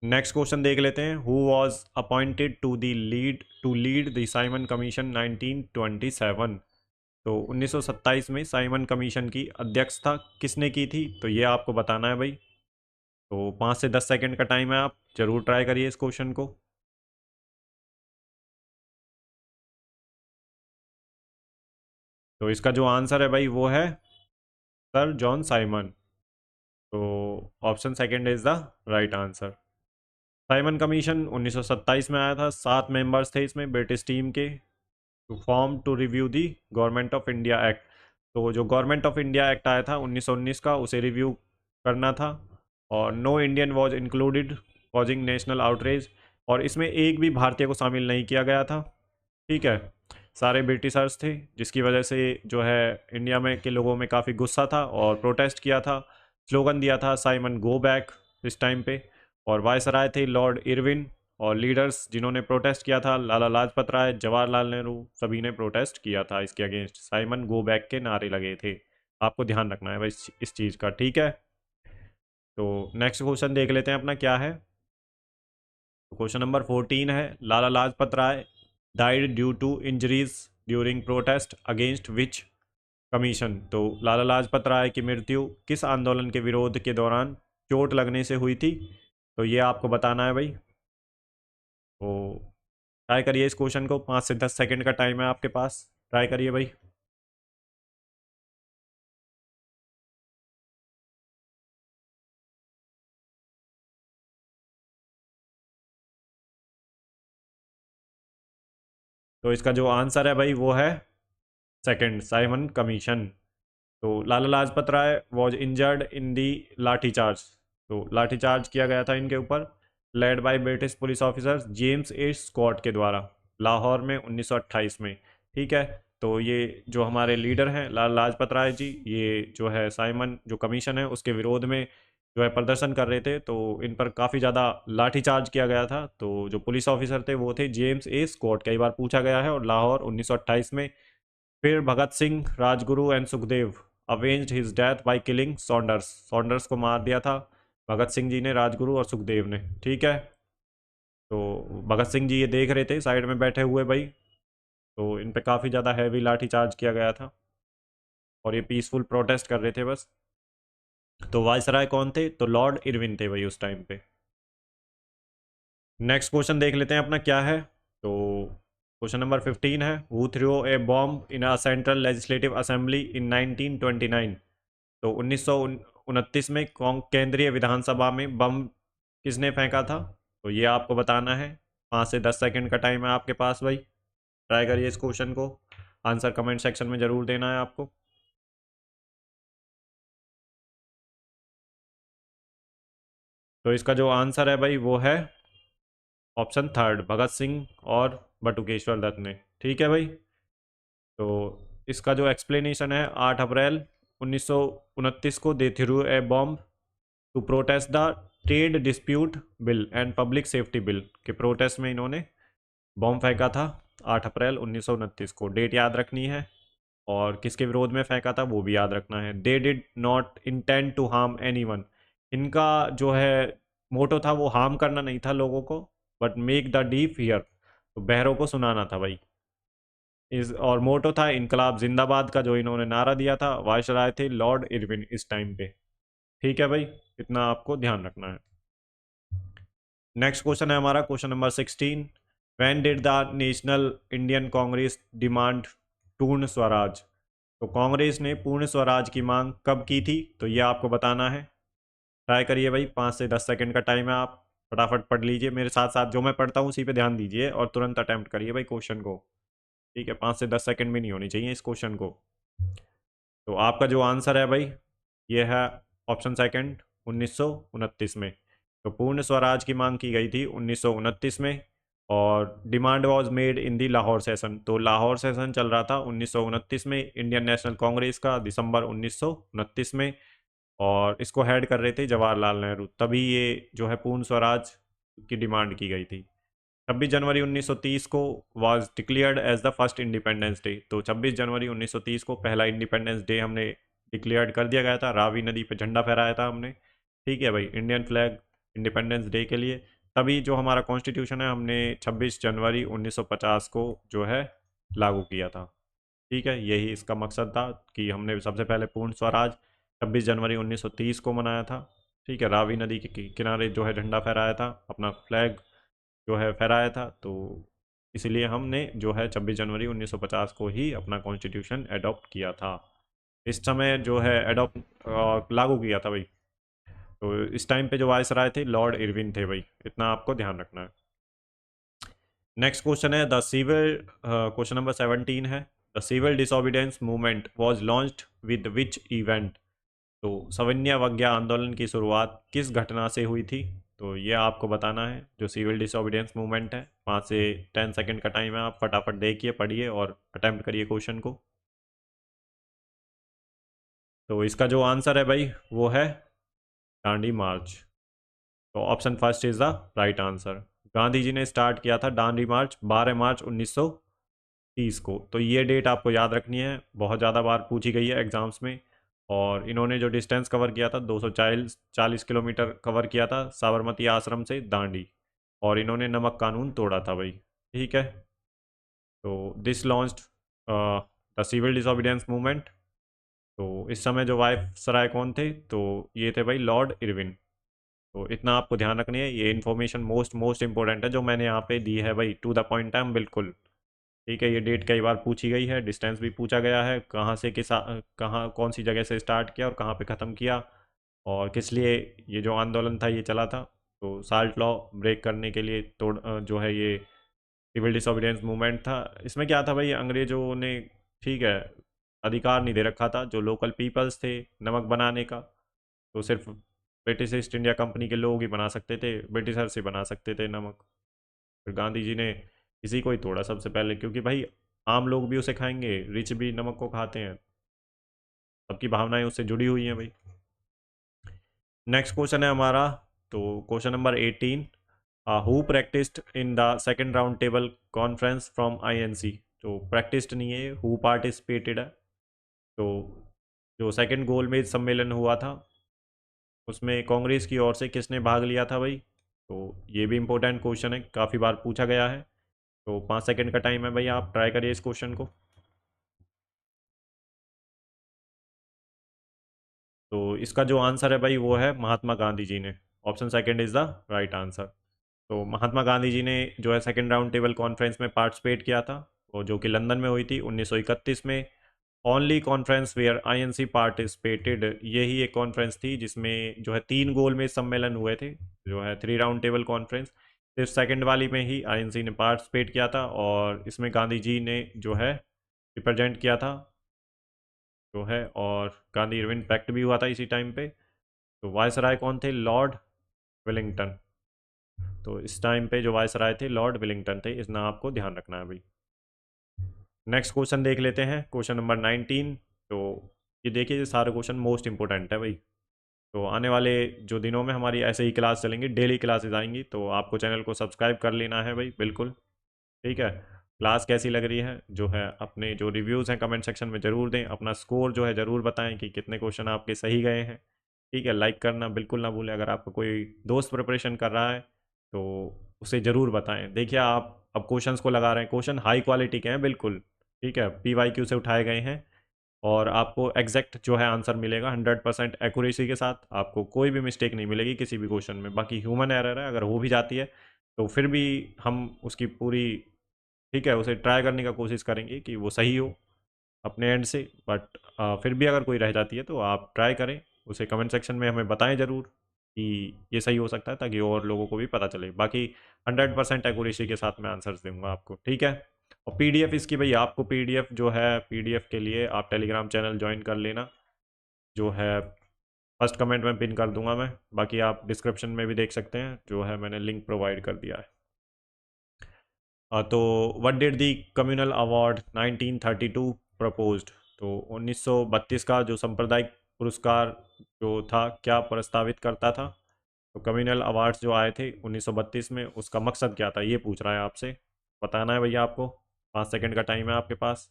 नेक्स्ट क्वेश्चन देख लेते हैं, who was appointed to lead the Simon commission 1927। तो 1927 में साइमन कमीशन की अध्यक्षता किसने की थी। तो ये आपको बताना है भाई। तो 5 से 10 सेकंड का टाइम है, आप जरूर ट्राई करिए इस क्वेश्चन को। तो इसका जो आंसर है भाई वो है सर जॉन साइमन। तो option second is the right answer. Simon commission 1927 में आया था, 7 मेंबर्स थे इसमें ब्रिटिश टीम के। To form to review the government of India act. तो जो गवर्नमेंट ऑफ इंडिया एक्ट आया था 1919 का, उसे रिव्यू करना था। और no Indian was included causing national outrage, और इसमें एक भी भारतीय को शामिल नहीं किया गया था। ठीक है, सारे ब्रिटिशर्स थे, जिसकी वजह से जो है इंडिया में के लोगों में काफ़ी गुस्सा था और प्रोटेस्ट किया था। स्लोगन दिया था साइमन गो बैक इस टाइम पे। और वायसराय थे लॉर्ड इरविन, और लीडर्स जिन्होंने प्रोटेस्ट किया था लाला लाजपत राय, जवाहरलाल नेहरू, सभी ने प्रोटेस्ट किया था इसके अगेंस्ट। साइमन गो बैक के नारे लगे थे। आपको ध्यान रखना है भाई इस चीज़ का, ठीक है। तो नेक्स्ट क्वेश्चन देख लेते हैं अपना क्या है। क्वेश्चन नंबर 14 है, Lala Lajpat Rai died due to injuries during protest against which commission. तो लाला लाजपत राय की मृत्यु किस आंदोलन के विरोध के दौरान चोट लगने से हुई थी? तो ये आपको बताना है भाई। तो ट्राई करिए इस क्वेश्चन को, 5 से 10 सेकंड का टाइम है आपके पास, ट्राई करिए भाई। तो इसका जो आंसर है भाई वो है सेकंड, साइमन कमीशन। तो Lala Lajpat Rai was injured in the lathicharge. तो लाठीचार्ज किया गया था इनके ऊपर, led by British police officers James A Scott के द्वारा, लाहौर में 1928 में। ठीक है, तो ये जो हमारे लीडर हैं लाला लाजपत राय जी, ये जो है साइमन जो कमीशन है उसके विरोध में जो है प्रदर्शन कर रहे थे, तो इन पर काफ़ी ज़्यादा लाठीचार्ज किया गया था। तो जो पुलिस ऑफिसर थे वो थे जेम्स ए स्कॉट, कई बार पूछा गया है, और लाहौर 1928 में। फिर Bhagat Singh, Rajguru and Sukhdev avenged his death by killing Saunders. Saunders को मार दिया था भगत सिंह जी ने, राजगुरु और सुखदेव ने। ठीक है, तो भगत सिंह जी ये देख रहे थे साइड में बैठे हुए भाई, तो इन पे काफ़ी ज़्यादा हैवी लाठी चार्ज किया गया था, और ये पीसफुल प्रोटेस्ट कर रहे थे बस। तो वायसराय कौन थे? तो लॉर्ड इरविन थे भाई उस टाइम पे। नेक्स्ट क्वेश्चन देख लेते हैं अपना क्या है। तो क्वेश्चन नंबर 15 है, who throw a bomb in a central legislative assembly इन 1929। तो 1929 में केंद्रीय विधानसभा में बम किसने फेंका था? तो ये आपको बताना है। 5 से 10 सेकंड का टाइम है आपके पास भाई, ट्राई करिए इस क्वेश्चन को, आंसर कमेंट सेक्शन में ज़रूर देना है आपको। तो इसका जो आंसर है भाई वो है ऑप्शन थर्ड, भगत सिंह और बटुकेश्वर दत्त ने। ठीक है भाई, तो इसका जो एक्सप्लेनेशन है, 8 अप्रैल 1929 को they threw a bomb to protest the trade dispute bill and public safety bill के प्रोटेस्ट में इन्होंने बॉम्ब फेंका था 8 अप्रैल 1929 को। डेट याद रखनी है, और किसके विरोध में फेंका था वो भी याद रखना है। They did not intend to harm anyone. इनका जो है मोटो था वो हार्म करना नहीं था लोगों को, but make the deaf here, तो बहरों को सुनाना था भाई। इस और मोटो था इनकलाब जिंदाबाद का, जो इन्होंने नारा दिया था। वायसराय थे लॉर्ड इरविन इस टाइम पे। ठीक है भाई, इतना आपको ध्यान रखना है। नेक्स्ट क्वेश्चन है हमारा question number 16, when did the national Indian Congress demand पूर्ण स्वराज। तो कांग्रेस ने पूर्ण स्वराज की मांग कब की थी? तो ये आपको बताना है, ट्राई करिए भाई। 5 से 10 सेकंड का टाइम है, आप फटाफट पढ़ लीजिए मेरे साथ साथ, जो मैं पढ़ता हूँ उसी पे ध्यान दीजिए और तुरंत अटेम्प्ट करिए भाई क्वेश्चन को। ठीक है, 5 से 10 सेकंड में नहीं होनी चाहिए इस क्वेश्चन को। तो आपका जो आंसर है भाई ये है ऑप्शन सेकंड, 1929 में। तो पूर्ण स्वराज की मांग की गई थी 1929 में, और demand was made in the Lahore session. तो लाहौर सेशन चल रहा था 1929 में इंडियन नेशनल कांग्रेस का, दिसंबर 1929 में, और इसको हेड कर रहे थे जवाहरलाल नेहरू। तभी ये जो है पूर्ण स्वराज की डिमांड की गई थी। 26 जनवरी 1930 को was declared as the first independence day. तो 26 जनवरी 1930 को पहला इंडिपेंडेंस डे हमने डिक्लेयर्ड कर दिया गया था, रावी नदी पे झंडा फहराया था हमने। ठीक है भाई, इंडियन फ्लैग इंडिपेंडेंस डे के लिए। तभी जो हमारा कॉन्स्टिट्यूशन है हमने 26 जनवरी 1950 को जो है लागू किया था। ठीक है, यही इसका मकसद था कि हमने सबसे पहले पूर्ण स्वराज 26 जनवरी 1930 को मनाया था। ठीक है, रावी नदी के किनारे जो है झंडा फहराया था, अपना फ्लैग जो है फहराया था। तो इसीलिए हमने जो है 26 जनवरी 1950 को ही अपना कॉन्स्टिट्यूशन अडॉप्ट किया था। इस समय जो है अडॉप्ट लागू किया था भाई। तो इस टाइम पे जो वायसराय थे लॉर्ड इरविन थे भाई, इतना आपको ध्यान रखना है। नेक्स्ट क्वेश्चन है द सिविल, क्वेश्चन नंबर 17 है, the civil disobedience movement was launched with which event. तो सविनय अवज्ञा आंदोलन की शुरुआत किस घटना से हुई थी? तो ये आपको बताना है। जो सिविल डिसोबीडियंस मूवमेंट है, 5 से 10 सेकंड का टाइम है, आप फटाफट देखिए, पढ़िए और अटेम्प्ट करिए क्वेश्चन को। तो इसका जो आंसर है भाई वो है दांडी मार्च। तो option first is the right answer. Gandhi ji ने स्टार्ट किया था दांडी मार्च 12 मार्च 1930 को। तो ये डेट आपको याद रखनी है, बहुत ज़्यादा बार पूछी गई है एग्जाम्स में। और इन्होंने जो डिस्टेंस कवर किया था 240 किलोमीटर कवर किया था साबरमती आश्रम से दांडी। और इन्होंने नमक कानून तोड़ा था भाई। ठीक है। तो this launched the civil disobedience movement. तो इस समय जो वाइस सराय कौन थे? तो ये थे भाई लॉर्ड इरविन। तो इतना आपको ध्यान रखनी है, ये इन्फॉर्मेशन मोस्ट मोस्ट इंपॉर्टेंट है जो मैंने यहाँ पे दी है भाई, टू द पॉइंट टाइम बिल्कुल। ठीक है। ये डेट कई बार पूछी गई है, डिस्टेंस भी पूछा गया है, कहाँ से कहाँ कौन सी जगह से स्टार्ट किया और कहाँ पे ख़त्म किया, और किस लिए ये जो आंदोलन था ये चला था। तो साल्ट लॉ ब्रेक करने के लिए जो है ये सिविल डिसोबीडियंस मूवमेंट था। इसमें क्या था भाई, अंग्रेजों ने, ठीक है, अधिकार नहीं दे रखा था जो लोकल पीपल्स थे नमक बनाने का। तो सिर्फ ब्रिटिश ईस्ट इंडिया कंपनी के लोग ही बना सकते थे, ब्रिटिशर से बना सकते थे नमक। फिर गांधी जी ने इसी को ही तोड़ा सबसे पहले, क्योंकि भाई आम लोग भी उसे खाएंगे, रिच भी नमक को खाते हैं, सबकी भावनाएं उससे जुड़ी हुई हैं भाई। नेक्स्ट क्वेश्चन है हमारा, तो question number 18, who practised in the second round table conference from INC. तो प्रैक्टिस्ड नहीं है, हु पार्टिसिपेटेड है। तो जो सेकेंड गोलमेज सम्मेलन हुआ था उसमें कांग्रेस की ओर से किसने भाग लिया था भाई? तो ये भी इंपॉर्टेंट क्वेश्चन है, काफ़ी बार पूछा गया है। तो 5 सेकंड का टाइम है भाई, आप ट्राई करिए इस क्वेश्चन को। तो इसका जो आंसर है भाई वो है महात्मा गांधी जी ने। Option second is the right answer. तो महात्मा गांधी जी ने जो है सेकंड राउंड टेबल कॉन्फ्रेंस में पार्टिसिपेट किया था, और जो कि लंदन में हुई थी 1931 में। Only conference where INC participated, यही एक कॉन्फ्रेंस थी जिसमें जो है 3 गोल में सम्मेलन हुए थे, जो है 3 राउंड टेबल कॉन्फ्रेंस। सिर्फ सेकंड वाली में ही आईएनसी ने पार्टिसिपेट किया था, और इसमें गांधी जी ने जो है रिप्रेजेंट किया था जो है। और गांधी इरविन पैक्ट भी हुआ था इसी टाइम पे। तो वायसराय कौन थे? Lord Willingdon. तो इस टाइम पे जो वायसराय थे लॉर्ड विलिंगटन थे, इतना आपको ध्यान रखना है भाई। नेक्स्ट क्वेश्चन देख लेते हैं, क्वेश्चन नंबर 19। तो ये देखिए, ये सारे क्वेश्चन मोस्ट इंपॉर्टेंट है भाई। तो आने वाले जो दिनों में हमारी ऐसे ही क्लास चलेंगी, डेली क्लासेस आएंगी, तो आपको चैनल को सब्सक्राइब कर लेना है भाई बिल्कुल। ठीक है। क्लास कैसी लग रही है जो है, अपने जो रिव्यूज़ हैं कमेंट सेक्शन में ज़रूर दें, अपना स्कोर जो है ज़रूर बताएं कि कितने क्वेश्चन आपके सही गए हैं। ठीक है। लाइक करना बिल्कुल ना भूलें। अगर आपका कोई दोस्त प्रिपरेशन कर रहा है तो उसे ज़रूर बताएं। देखिए, आप अब क्वेश्चंस को लगा रहे हैं, क्वेश्चन हाई क्वालिटी के हैं बिल्कुल। ठीक है, PYQ से उठाए गए हैं, और आपको एग्जैक्ट जो है आंसर मिलेगा 100% एक्यूरेसी के साथ। आपको कोई भी मिस्टेक नहीं मिलेगी किसी भी क्वेश्चन में। बाकी ह्यूमन एरर है, अगर हो भी जाती है तो फिर भी हम उसकी पूरी, ठीक है, उसे ट्राई करने का कोशिश करेंगे कि वो सही हो अपने एंड से। बट फिर भी अगर कोई रह जाती है तो आप ट्राई करें, उसे कमेंट सेक्शन में हमें बताएं ज़रूर कि ये सही हो सकता है, ताकि और लोगों को भी पता चले। बाकी 100% एक्यूरेसी के साथ मैं आंसर्स दूंगा आपको। ठीक है। और PDF इसकी भाई, आपको PDF जो है, PDF के लिए आप टेलीग्राम चैनल ज्वाइन कर लेना, जो है फर्स्ट कमेंट में पिन कर दूंगा मैं। बाकी आप डिस्क्रिप्शन में भी देख सकते हैं, जो है मैंने लिंक प्रोवाइड कर दिया है। तो what did the communal award 1932 proposed. तो 1932 का जो सांप्रदायिक पुरस्कार जो था, क्या प्रस्तावित करता था? तो कम्युनल अवार्ड्स जो आए थे 1932 में, उसका मकसद क्या था, ये पूछ रहा है आपसे। बताना है भैया आपको, 5 सेकंड का टाइम है आपके पास।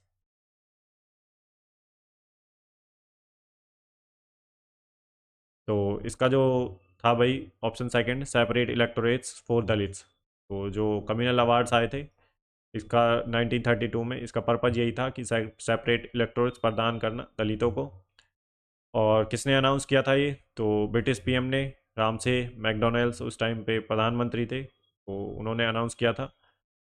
तो इसका जो था भाई, option second, separate electorates for Dalits. तो जो कम्युनल अवार्ड्स आए थे इसका 1932 में, इसका पर्पज़ यही था कि सेपरेट इलेक्टोरेट्स प्रदान करना दलितों को। और किसने अनाउंस किया था ये? तो ब्रिटिश PM ने, रामसे मैकडोनल्ड्स उस टाइम पे प्रधानमंत्री थे, तो उन्होंने अनाउंस किया था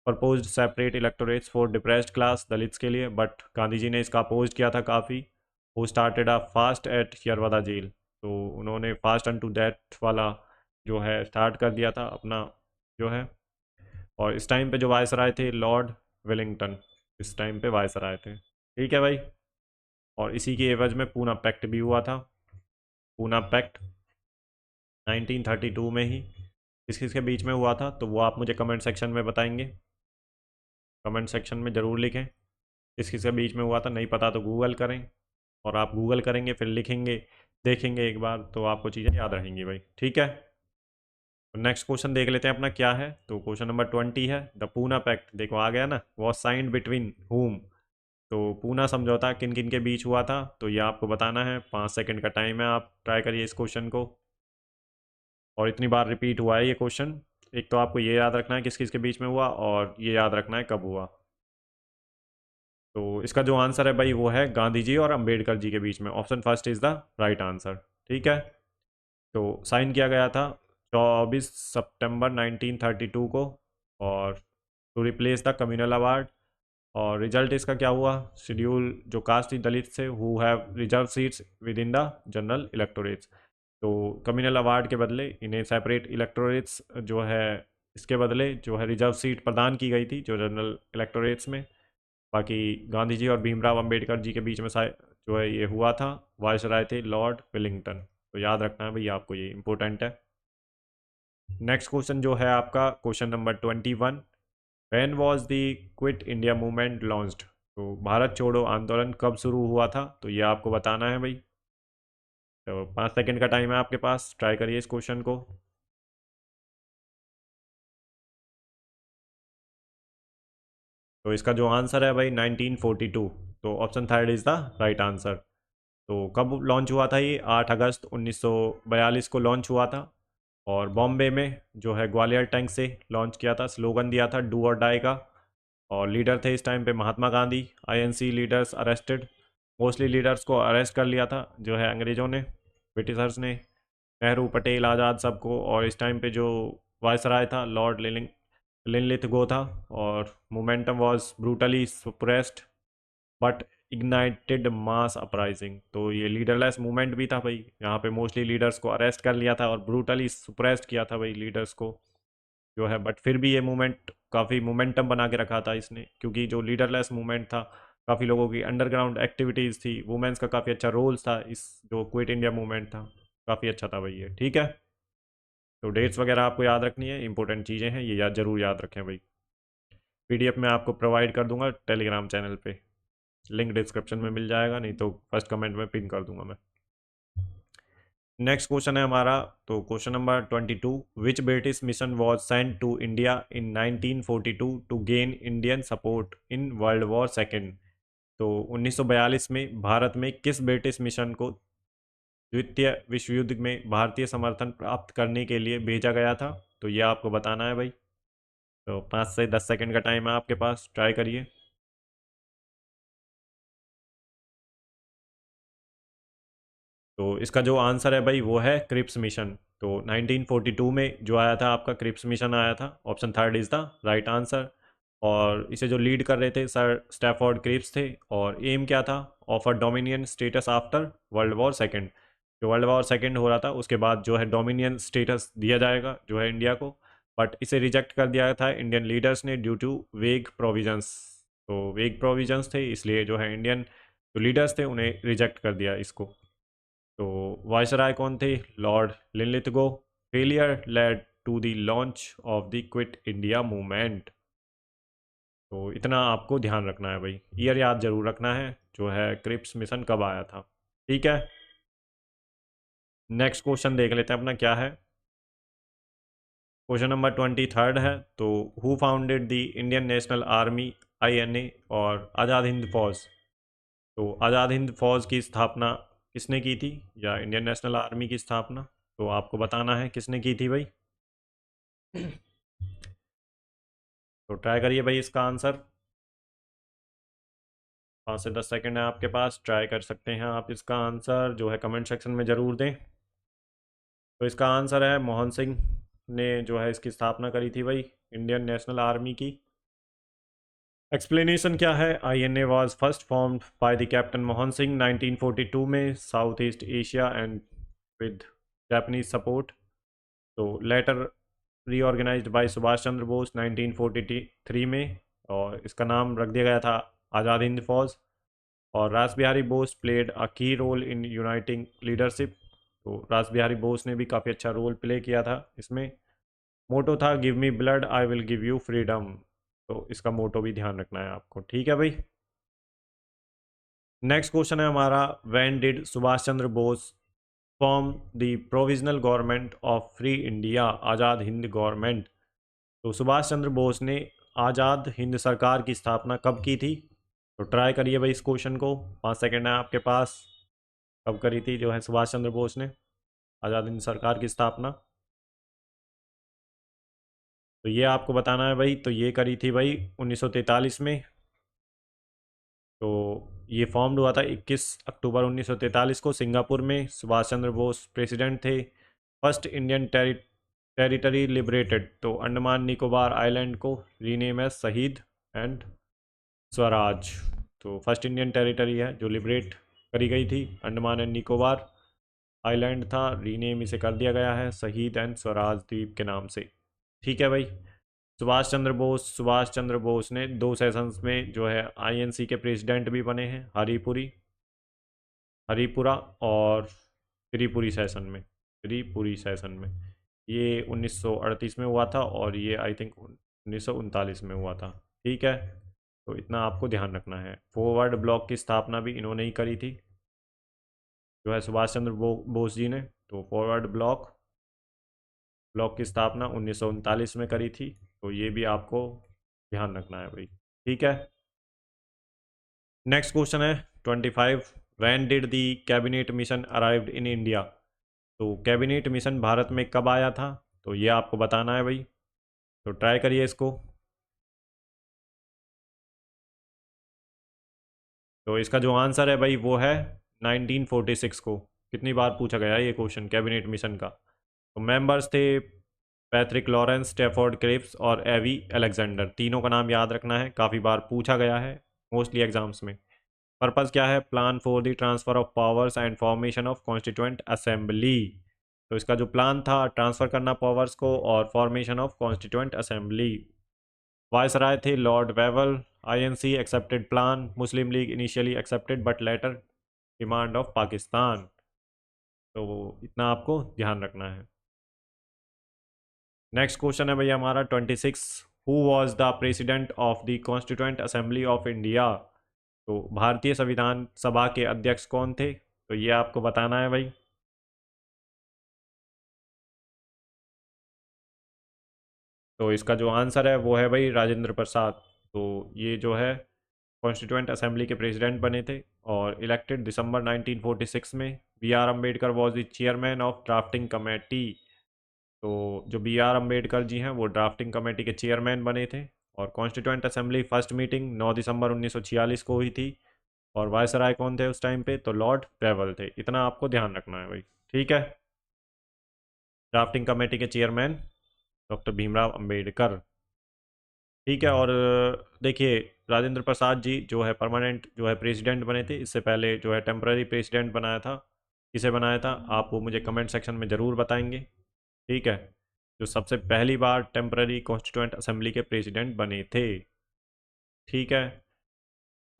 proposed separate electorates for depressed class, Dalits के लिए। बट गांधी जी ने इसका अपोज किया था काफ़ी। वो started a fast at Yerwada jail. तो उन्होंने फास्ट अन टू डेथ वाला जो है स्टार्ट कर दिया था अपना, जो है और इस टाइम पे जो वायसराय थे लॉर्ड वेलिंगटन, इस टाइम पे वायसराय थे। ठीक है भाई। और इसी की एवज में पूना पैक्ट भी हुआ था। पूना पैक्ट 1932 में ही किस किस के बीच में हुआ था, तो वो आप मुझे कमेंट सेक्शन में बताएंगे। कमेंट सेक्शन में ज़रूर लिखें किस किस के बीच में हुआ था। नहीं पता तो गूगल करें, और आप गूगल करेंगे फिर लिखेंगे, देखेंगे एक बार, तो आपको चीज़ें याद रहेंगी भाई। ठीक है। नेक्स्ट क्वेश्चन देख लेते हैं अपना क्या है। तो क्वेश्चन नंबर 20 है, द पूना पैक्ट, देखो आ गया ना, वॉज साइंड बिटवीन हुम। तो पूना समझौता किन किन के बीच हुआ था, तो ये आपको बताना है। 5 सेकंड का टाइम है, आप ट्राई करिए इस क्वेश्चन को। और इतनी बार रिपीट हुआ है ये क्वेश्चन। एक तो आपको ये याद रखना है किस किस के बीच में हुआ, और ये याद रखना है कब हुआ। तो इसका जो आंसर है भाई वो है गांधी जी और अंबेडकर जी के बीच में। Option first is the right answer. ठीक है। तो साइन किया गया था 24 सितंबर 1932 को, और to replace the communal award. और रिजल्ट इसका क्या हुआ, शेड्यूल जो कास्ट थी दलित से, who have reserve seats within the general electorates. तो कम्युनल अवार्ड के बदले इन्हें सेपरेट इलेक्टोरेट्स जो है, इसके बदले जो है रिजर्व सीट प्रदान की गई थी जो जनरल इलेक्टोरेट्स में। बाकी गांधी जी और भीमराव अंबेडकर जी के बीच में जो है ये हुआ था, वायसराय थे लॉर्ड वेलिंगटन। तो याद रखना है भैया आपको, ये इंपॉर्टेंट है। नेक्स्ट क्वेश्चन जो है आपका question number 21, when was the quit India movement launched. तो भारत छोड़ो आंदोलन कब शुरू हुआ था, तो ये आपको बताना है भाई। तो 5 सेकंड का टाइम है आपके पास, ट्राई करिए इस क्वेश्चन को। तो इसका जो आंसर है भाई 1942। तो option third is the right answer. तो कब लॉन्च हुआ था ये, 8 अगस्त 1942 को लॉन्च हुआ था। और बॉम्बे में जो है ग्वालियर टैंक से लॉन्च किया था। स्लोगन दिया था डू और डाई का। और लीडर थे इस टाइम पे Mahatma Gandhi. INC leaders arrested, mostly leaders को अरेस्ट कर लिया था जो है अंग्रेज़ों ने, ब्रिटिशर्स ने। नेहरू पटेल आज़ाद सबको। और इस टाइम पे जो वायसराय था लॉर्ड लिनलिथ गो था। और momentum was brutally सुप्रेस्ड but ignited mass uprising. तो ये लीडरलेस मूवमेंट भी था भाई, यहाँ पे मोस्टली लीडर्स को अरेस्ट कर लिया था और ब्रूटली सुप्रेस्ड किया था भाई लीडर्स को जो है। बट फिर भी ये मूवमेंट काफ़ी मोमेंटम बना के रखा था इसने, क्योंकि जो लीडरलेस मूवमेंट था, काफ़ी लोगों की अंडरग्राउंड एक्टिविटीज़ थी, वुमेन्स का काफ़ी अच्छा रोल था इस जो क्विट इंडिया मूवमेंट था, काफ़ी अच्छा था भाई ये। ठीक है। तो डेट्स वगैरह आपको याद रखनी है, इंपॉर्टेंट चीज़ें हैं ये, याद जरूर याद रखें भाई। पीडीएफ में आपको प्रोवाइड कर दूंगा टेलीग्राम चैनल पे, लिंक डिस्क्रिप्शन में मिल जाएगा, नहीं तो फर्स्ट कमेंट में पिन कर दूंगा मैं। नेक्स्ट क्वेश्चन है हमारा, तो question number 22, which British mission was sent to India in 1942 to gain Indian support in world war second. तो 1942 में भारत में किस ब्रिटिश मिशन को द्वितीय विश्व युद्ध में भारतीय समर्थन प्राप्त करने के लिए भेजा गया था, तो ये आपको बताना है भाई। तो 5 से 10 सेकंड का टाइम है आपके पास, ट्राई करिए। तो इसका जो आंसर है भाई वो है क्रिप्स मिशन। तो 1942 में जो आया था आपका क्रिप्स मिशन आया था, option third is the right answer. और इसे जो लीड कर रहे थे सर स्टैफोर्ड क्रिप्स थे। और एम क्या था, offer dominion status after world war second. जो वर्ल्ड वॉर सेकेंड हो रहा था उसके बाद जो है डोमिनियन स्टेटस दिया जाएगा जो है इंडिया को। बट इसे रिजेक्ट कर दिया था इंडियन लीडर्स ने ड्यू टू वेग प्रोविजंस। तो वेग प्रोविजंस थे, इसलिए जो है इंडियन जो लीडर्स थे उन्हें रिजेक्ट कर दिया इसको। तो वायसराय कौन थे, Lord Linlithgow. Failure led to the launch of the quit India movement. तो इतना आपको ध्यान रखना है भाई, ईयर याद जरूर रखना है जो है क्रिप्स मिशन कब आया था। ठीक है। नेक्स्ट क्वेश्चन देख लेते हैं अपना क्या है। क्वेश्चन नंबर 23 है, तो who founded the Indian national army, INA और आज़ाद हिंद फौज। तो आज़ाद हिंद फौज की स्थापना किसने की थी, या इंडियन नेशनल आर्मी की स्थापना, तो आपको बताना है किसने की थी भाई। तो ट्राई करिए भाई इसका आंसर। 5 से 10 सेकंड है आपके पास, ट्राई कर सकते हैं आप इसका आंसर जो है, कमेंट सेक्शन में ज़रूर दें। तो इसका आंसर है मोहन सिंह ने जो है इसकी स्थापना करी थी भाई, इंडियन नेशनल आर्मी की। एक्सप्लेनेशन क्या है, INA was first formed by the captain Mohan Singh 1942 में south east Asia and with Japanese support. तो लेटर रीऑर्गेनाइज्ड बाय सुभाष चंद्र बोस 1943 में, और इसका नाम रख दिया गया था आज़ाद हिंद फौज। और रास बिहारी बोस प्लेड अ की रोल इन यूनाइटिंग लीडरशिप, तो रास बिहारी बोस ने भी काफ़ी अच्छा रोल प्ले किया था इसमें। मोटो था give me blood I will give you freedom, तो इसका मोटो भी ध्यान रखना है आपको, ठीक है भाई। नेक्स्ट क्वेश्चन है हमारा, when did Subhash Chandra Bose form the provisional government of free India, Azad Hind government. तो सुभाष चंद्र बोस ने आज़ाद हिंद सरकार की स्थापना कब की थी? तो ट्राई करिए भाई इस क्वेश्चन को, 5 सेकेंड है आपके पास। कब करी थी जो है सुभाष चंद्र बोस ने आज़ाद हिंद सरकार की स्थापना? तो ये आपको बताना है भाई। तो ये करी थी भाई 1943 में। तो ये फॉर्म्ड हुआ था 21 अक्टूबर 1943 को सिंगापुर में। सुभाष चंद्र बोस प्रेसिडेंट थे। फर्स्ट इंडियन टेरिटरी लिबरेटेड, तो अंडमान निकोबार आइलैंड को रीनेम है शहीद एंड स्वराज। तो फर्स्ट इंडियन टेरिटरी है जो लिबरेट करी गई थी, अंडमान एंड निकोबार आइलैंड था, रीनेम इसे कर दिया गया है शहीद एंड स्वराज द्वीप के नाम से, ठीक है भाई। सुभाष चंद्र बोस ने 2 सेशंस में जो है आईएनसी के प्रेसिडेंट भी बने हैं, हरिपुरा और त्रिपुरी सेशन में। ये 1938 में हुआ था और ये आई थिंक 1939 में हुआ था, ठीक है। तो इतना आपको ध्यान रखना है। फॉरवर्ड ब्लॉक की स्थापना भी इन्होंने ही करी थी जो है सुभाष चंद्र बोस जी ने। तो फॉरवर्ड ब्लॉक की स्थापना 1939 में करी थी, तो ये भी आपको ध्यान रखना है भाई, ठीक है। नेक्स्ट क्वेश्चन है 25, when did the cabinet mission arrived in India. तो कैबिनेट मिशन भारत में कब आया था? तो ये आपको बताना है भाई, तो ट्राई करिए इसको। तो इसका जो आंसर है भाई वो है 1946 को। कितनी बार पूछा गया है ये क्वेश्चन कैबिनेट मिशन का। तो मेंबर्स थे पैट्रिक लॉरेंस, स्टेफोर्ड क्रिप्स और एवी अलेक्जेंडर। तीनों का नाम याद रखना है, काफ़ी बार पूछा गया है मोस्टली एग्जाम्स में। पर्पज़ क्या है? Plan for the transfer of powers and formation of constituent assembly. तो इसका जो प्लान था ट्रांसफ़र करना पावर्स को और formation of constituent assembly. Viceroy थे Lord Wavell. INC accepted plan. Muslim League initially accepted but later demand of Pakistan. तो इतना आपको ध्यान रखना है। नेक्स्ट क्वेश्चन है भैया हमारा 26, who was the president of the constituent assembly of India. तो भारतीय संविधान सभा के अध्यक्ष कौन थे? तो ये आपको बताना है भाई। तो इसका जो आंसर है वो है भाई राजेंद्र प्रसाद। तो ये जो है कॉन्स्टिट्यूएंट असेंबली के प्रेसिडेंट बने थे और इलेक्टेड दिसंबर 1946 में। B R Ambedkar was the chairman of drafting committee. तो जो बी आर अम्बेडकर जी हैं वो ड्राफ्टिंग कमेटी के चेयरमैन बने थे। और कॉन्स्टिट्यूएंट असेंबली फर्स्ट मीटिंग 9 दिसंबर 1946 को हुई थी। और वायसराय कौन थे उस टाइम पे? तो लॉर्ड वेवल थे। इतना आपको ध्यान रखना है भाई, ठीक है। ड्राफ्टिंग कमेटी के चेयरमैन डॉक्टर भीमराव अम्बेडकर, ठीक है। और देखिए राजेंद्र प्रसाद जी जो है परमानेंट जो है प्रेसिडेंट बने थे, इससे पहले जो है टेम्पररी प्रेसिडेंट बनाया था। किसे बनाया था आप वो मुझे कमेंट सेक्शन में ज़रूर बताएंगे, ठीक है। जो सबसे पहली बार टेम्पररी कॉन्स्टिट्यूएंट असेंबली के प्रेसिडेंट बने थे, ठीक है।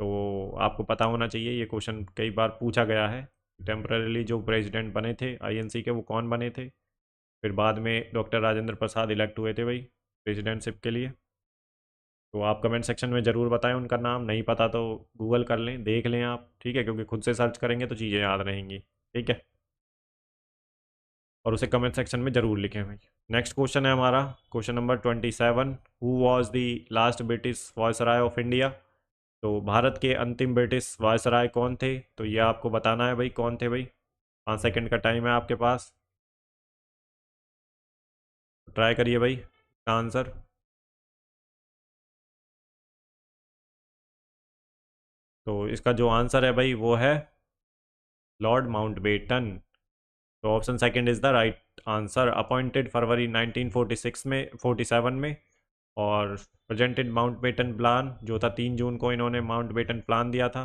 तो आपको पता होना चाहिए, ये क्वेश्चन कई बार पूछा गया है। टेम्पररीली जो प्रेसिडेंट बने थे आईएनसी के वो कौन बने थे? फिर बाद में डॉक्टर राजेंद्र प्रसाद इलेक्ट हुए थे भाई प्रेसिडेंटशिप के लिए। तो आप कमेंट सेक्शन में ज़रूर बताएं उनका नाम। नहीं पता तो गूगल कर लें, देख लें आप, ठीक है, क्योंकि खुद से सर्च करेंगे तो चीज़ें याद रहेंगी, ठीक है। और उसे कमेंट सेक्शन में ज़रूर लिखें भाई। नेक्स्ट क्वेश्चन है हमारा question number 27, who was the last British viceroy of India. तो भारत के अंतिम ब्रिटिश वायसराय कौन थे? तो ये आपको बताना है भाई कौन थे भाई। 5 सेकंड का टाइम है आपके पास, ट्राई करिए भाई का आंसर। तो इसका जो आंसर है भाई वो है लॉर्ड माउंटबेटन। तो option second is the right answer. Appointed February 1946 में 47 में। और प्रेजेंटेड माउंटबेटन प्लान जो था 3 जून को इन्होंने माउंटबेटन प्लान दिया था।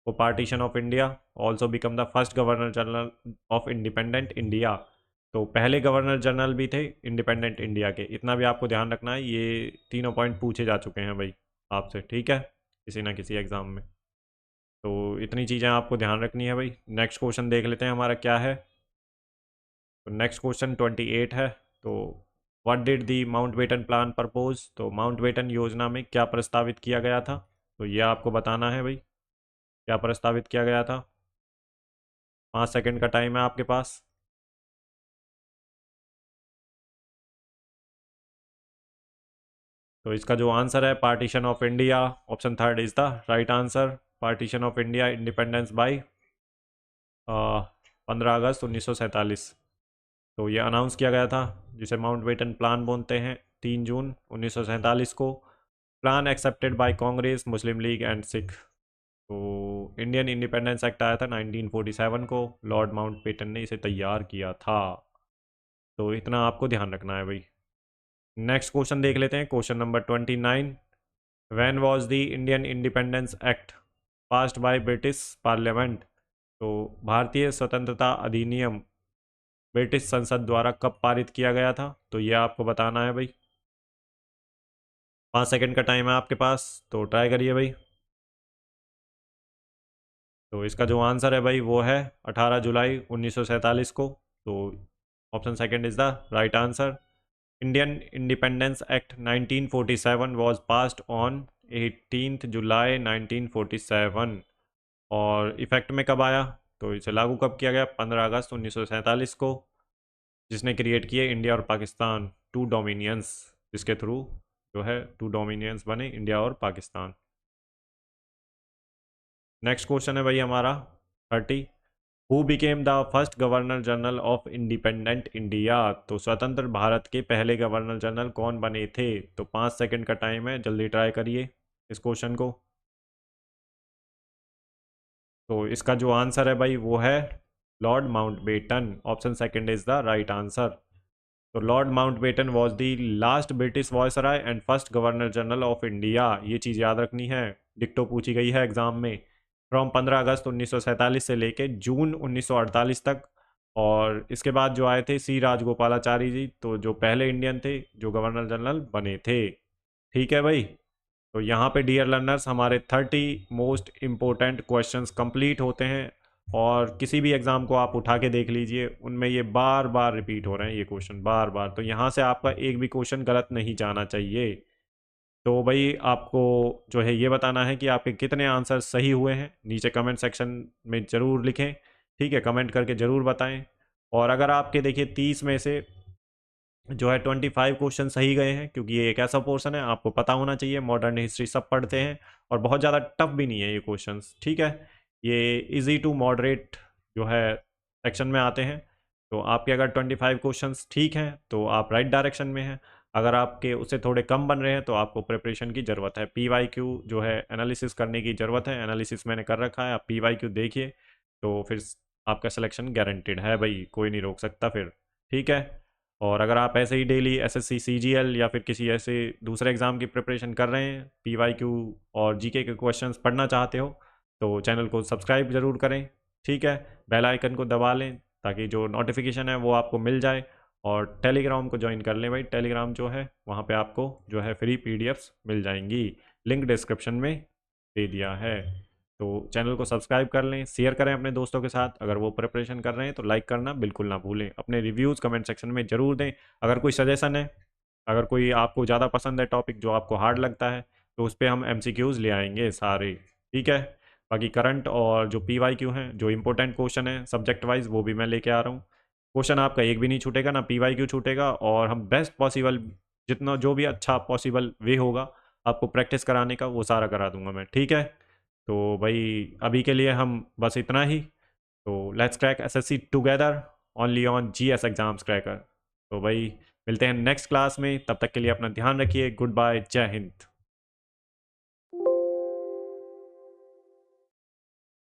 वो partition of India, also become the first governor general of independent India. तो पहले गवर्नर जनरल भी थे इंडिपेंडेंट इंडिया के, इतना भी आपको ध्यान रखना है। ये तीनों पॉइंट पूछे जा चुके हैं भाई आपसे, ठीक है, किसी ना किसी एग्ज़ाम में। तो इतनी चीज़ें आपको ध्यान रखनी है भाई। नेक्स्ट क्वेश्चन देख लेते हैं हमारा क्या है। तो नेक्स्ट क्वेश्चन 28 है। तो what did the Mountbatten plan propose, तो माउंटबेटन योजना में क्या प्रस्तावित किया गया था, तो ये आपको बताना है भाई, क्या प्रस्तावित किया गया था। 5 सेकंड का टाइम है आपके पास। तो इसका जो आंसर है partition of India, option third is the right answer. Partition of India, independence by 15 अगस्त 1947। तो ये अनाउंस किया गया था, जिसे माउंटबेटन प्लान बोलते हैं, 3 जून 1947 को। Plan accepted by Congress, Muslim league and Sikh. तो इंडियन इंडिपेंडेंस एक्ट आया था 1947 को, लॉर्ड माउंटबेटन ने इसे तैयार किया था। तो इतना आपको ध्यान रखना है भाई। नेक्स्ट क्वेश्चन देख लेते हैं, question number 29। When was the Indian independence act passed by British parliament, तो भारतीय स्वतंत्रता अधिनियम ब्रिटिश संसद द्वारा कब पारित किया गया था, तो ये आपको बताना है भाई। 5 सेकंड का टाइम है आपके पास, तो ट्राई करिए भाई। तो इसका जो आंसर है भाई वो है 18 जुलाई 1947 को। तो option second is the right answer. Indian independence act 1947 was passed on 18 जुलाई 1947। और इफेक्ट में कब आया, तो इसे लागू कब किया गया, 15 अगस्त 1947 को, जिसने क्रिएट किए इंडिया और पाकिस्तान, टू डोमिनियंस, जिसके थ्रू जो है टू डोमिनियंस बने, इंडिया और पाकिस्तान। नेक्स्ट क्वेश्चन है भाई हमारा 30। Who became the first governor general of independent India, तो स्वतंत्र भारत के पहले गवर्नर जनरल कौन बने थे। तो 5 सेकंड का टाइम है, जल्दी ट्राई करिए इस क्वेश्चन को। तो इसका जो आंसर है भाई वो है Lord Mountbatten. Option second is the right answer. तो Lord Mountbatten was the last British viceroy and first governor general of India. ये चीज़ याद रखनी है, डिक्टो पूछी गई है एग्जाम में। फ्रॉम 15 अगस्त 1947 से लेके जून 1948 तक। और इसके बाद जो आए थे सी राजगोपालाचारी जी, तो जो पहले इंडियन थे जो गवर्नर जनरल बने थे। ठीक है भाई। तो यहाँ पे डियर लर्नर्स हमारे 30 मोस्ट इम्पोर्टेंट क्वेश्चंस कंप्लीट होते हैं। और किसी भी एग्ज़ाम को आप उठा के देख लीजिए, उनमें ये बार बार रिपीट हो रहे हैं ये क्वेश्चन, बार बार। तो यहाँ से आपका एक भी क्वेश्चन गलत नहीं जाना चाहिए। तो भाई आपको जो है ये बताना है कि आपके कितने आंसर सही हुए हैं, नीचे कमेंट सेक्शन में ज़रूर लिखें। ठीक है, कमेंट करके ज़रूर बताएं। और अगर आपके देखिए 30 में से जो है 25 क्वेश्चन सही गए हैं, क्योंकि ये एक ऐसा पोर्शन है आपको पता होना चाहिए, मॉडर्न हिस्ट्री सब पढ़ते हैं, और बहुत ज़्यादा टफ भी नहीं है ये क्वेश्चंस। ठीक है, ये इजी टू मॉडरेट जो है सेक्शन में आते हैं। तो आपके अगर 25 क्वेश्चंस ठीक हैं तो आप राइट डायरेक्शन में हैं। अगर आपके उससे थोड़े कम बन रहे हैं तो आपको प्रिपरेशन की ज़रूरत है, PYQ जो है एनालिसिस करने की ज़रूरत है। एनालिसिस मैंने कर रखा है, आप PYQ देखिए, तो फिर आपका सिलेक्शन गारंटेड है भाई, कोई नहीं रोक सकता फिर। ठीक है। और अगर आप ऐसे ही डेली SSC CGL या फिर किसी ऐसे दूसरे एग्ज़ाम की प्रिपरेशन कर रहे हैं, PYQ और GK के क्वेश्चंस पढ़ना चाहते हो, तो चैनल को सब्सक्राइब ज़रूर करें। ठीक है, बेल आइकन को दबा लें ताकि जो नोटिफिकेशन है वो आपको मिल जाए। और टेलीग्राम को ज्वाइन कर लें भाई, टेलीग्राम जो है वहाँ पे आपको जो है फ्री PDFs मिल जाएंगी, लिंक डिस्क्रिप्शन में दे दिया है। तो चैनल को सब्सक्राइब कर लें, शेयर करें अपने दोस्तों के साथ, अगर वो प्रिपरेशन कर रहे हैं तो लाइक करना बिल्कुल ना भूलें। अपने रिव्यूज़ कमेंट सेक्शन में ज़रूर दें। अगर कोई सजेशन है, अगर कोई आपको ज़्यादा पसंद है टॉपिक जो आपको हार्ड लगता है, तो उस पर हम MCQs ले आएंगे सारे। ठीक है। बाकी करंट और जो PYQ हैं, जो इंपॉर्टेंट क्वेश्चन है सब्जेक्ट वाइज, वो भी मैं लेके आ रहा हूँ। क्वेश्चन आपका एक भी नहीं छूटेगा, ना PYQ छूटेगा, और हम बेस्ट पॉसिबल जितना जो भी अच्छा पॉसिबल वे होगा आपको प्रैक्टिस कराने का, वो सारा करा दूंगा मैं। ठीक है। तो भाई अभी के लिए हम बस इतना ही। तो let's crack SSC together only on GS exams cracker. तो भाई मिलते हैं नेक्स्ट क्लास में, तब तक के लिए अपना ध्यान रखिए। गुड बाय, जय हिंद।